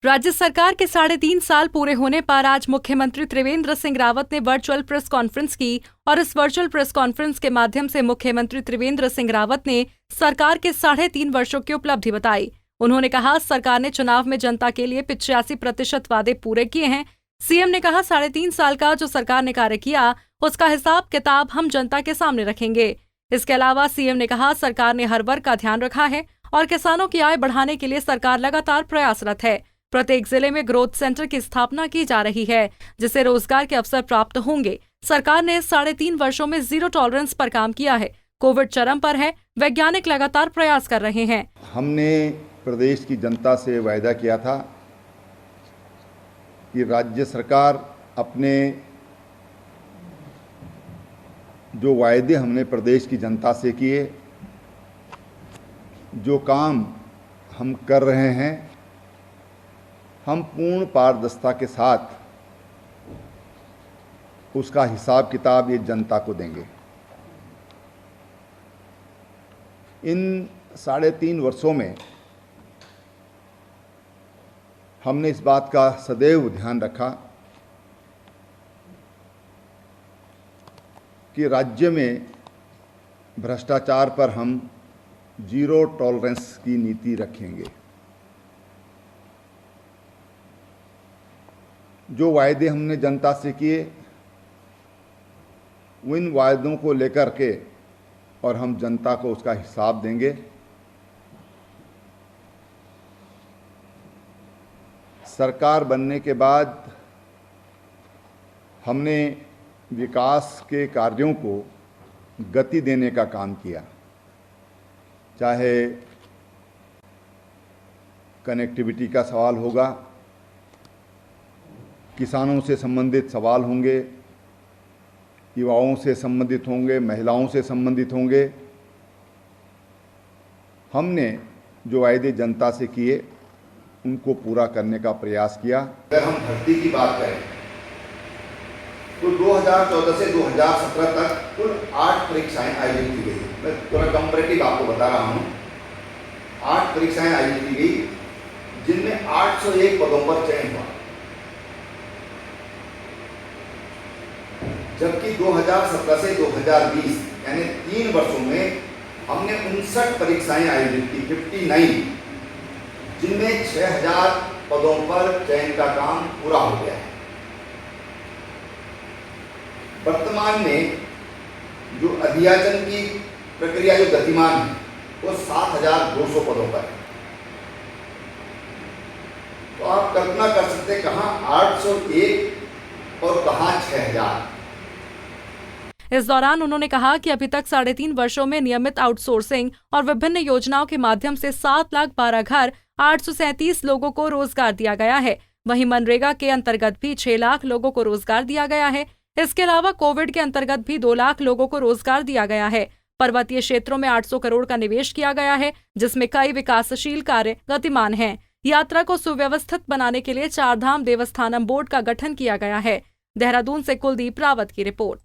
राज्य सरकार के 3.5 साल पूरे होने पर आज मुख्यमंत्री त्रिवेंद्र सिंह रावत ने वर्चुअल प्रेस कॉन्फ्रेंस की और इस वर्चुअल प्रेस कॉन्फ्रेंस के माध्यम से मुख्यमंत्री त्रिवेंद्र सिंह रावत ने सरकार के 3.5 वर्षों की उपलब्धि बताई। उन्होंने कहा, सरकार ने चुनाव में जनता के लिए 85% वादे पूरे किए हैं। सीएम ने कहा, 3.5 साल का जो सरकार ने कार्य किया उसका हिसाब किताब हम जनता के सामने रखेंगे। इसके अलावा सीएम ने कहा, सरकार ने हर वर्ग का ध्यान रखा है और किसानों की आय बढ़ाने के लिए सरकार लगातार प्रयासरत है। प्रत्येक जिले में ग्रोथ सेंटर की स्थापना की जा रही है, जिससे रोजगार के अवसर प्राप्त होंगे। सरकार ने 3.5 वर्षों में जीरो टॉलरेंस पर काम किया है। कोविड चरम पर है, वैज्ञानिक लगातार प्रयास कर रहे हैं। हमने प्रदेश की जनता से वायदा किया था कि राज्य सरकार अपने जो वायदे हमने प्रदेश की जनता से किए, जो काम हम कर रहे हैं, हम पूर्ण पारदर्शिता के साथ उसका हिसाब किताब ये जनता को देंगे। इन 3.5 वर्षों में हमने इस बात का सदैव ध्यान रखा कि राज्य में भ्रष्टाचार पर हम जीरो टॉलरेंस की नीति रखेंगे। जो वायदे हमने जनता से किए, उन वायदों को लेकर के और हम जनता को उसका हिसाब देंगे। सरकार बनने के बाद हमने विकास के कार्यों को गति देने का काम किया, चाहे कनेक्टिविटी का सवाल होगा, किसानों से संबंधित सवाल होंगे, युवाओं से संबंधित होंगे, महिलाओं से संबंधित होंगे। हमने जो वायदे जनता से किए उनको पूरा करने का प्रयास किया। अगर हम भर्ती की बात करें तो 2014 से 2017 तक कुल 8 परीक्षाएं आयोजित की गई। मैं थोड़ा कंपैरेटिव आपको बता रहा हूँ। 8 परीक्षाएं आयोजित की गई, जिनमें 801 पदों पर चयन हुआ, जबकि 2017 से 2020 यानी 3 वर्षों में हमने 59 परीक्षाएं आयोजित की, 59, जिनमें 6000 पदों पर चयन का काम पूरा हो गया है। वर्तमान में जो अध्याचन की प्रक्रिया जो गतिमान है वो 7200 पदों पर है। तो आप कल्पना कर सकते हैं कहाँ 801 और कहाँ 6000। इस दौरान उन्होंने कहा कि अभी तक 3.5 वर्षों में नियमित आउटसोर्सिंग और विभिन्न योजनाओं के माध्यम से 7,12,000 घर, 837 लोगों को रोजगार दिया गया है। वहीं मनरेगा के अंतर्गत भी 6 लाख लोगों को रोजगार दिया गया है। इसके अलावा कोविड के अंतर्गत भी 2 लाख लोगों को रोजगार दिया गया है। पर्वतीय क्षेत्रों में 800 करोड़ का निवेश किया गया है, जिसमें कई विकासशील कार्य गतिमान हैं। यात्रा को सुव्यवस्थित बनाने के लिए 4 धाम देवस्थानम बोर्ड का गठन किया गया है। देहरादून से कुलदीप रावत की रिपोर्ट।